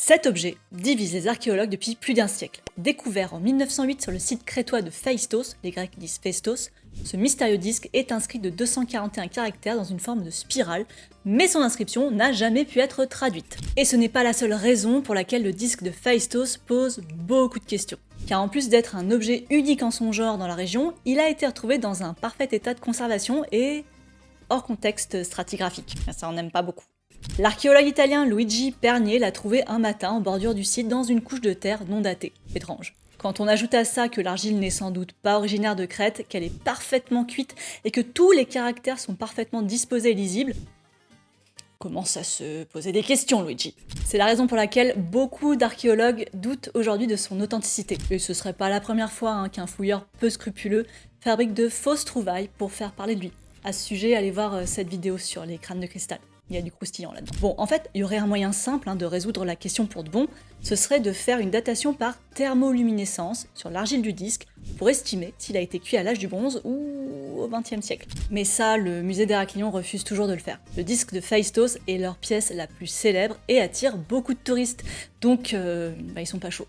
Cet objet divise les archéologues depuis plus d'1 siècle. Découvert en 1908 sur le site crétois de Phaistos, les Grecs disent Phaistos, ce mystérieux disque est inscrit de 241 caractères dans une forme de spirale, mais son inscription n'a jamais pu être traduite. Et ce n'est pas la seule raison pour laquelle le disque de Phaistos pose beaucoup de questions. Car en plus d'être un objet unique en son genre dans la région, il a été retrouvé dans un parfait état de conservation et hors contexte stratigraphique. Ça on n'aime pas beaucoup. L'archéologue italien Luigi Pernier l'a trouvé un matin en bordure du site dans une couche de terre non datée. Étrange. Quand on ajoute à ça que l'argile n'est sans doute pas originaire de Crète, qu'elle est parfaitement cuite et que tous les caractères sont parfaitement disposés et lisibles, on commence à se poser des questions, Luigi. C'est la raison pour laquelle beaucoup d'archéologues doutent aujourd'hui de son authenticité. Et ce serait pas la première fois qu'un fouilleur peu scrupuleux fabrique de fausses trouvailles pour faire parler de lui. À ce sujet, allez voir cette vidéo sur les crânes de cristal. Il y a du croustillant là-dedans. Bon, en fait, il y aurait un moyen simple de résoudre la question pour de bon, ce serait de faire une datation par thermoluminescence sur l'argile du disque pour estimer s'il a été cuit à l'âge du bronze ou au XXe siècle. Mais ça, le musée d'Héraclion refuse toujours de le faire. Le disque de Phaistos est leur pièce la plus célèbre et attire beaucoup de touristes, donc ils sont pas chauds.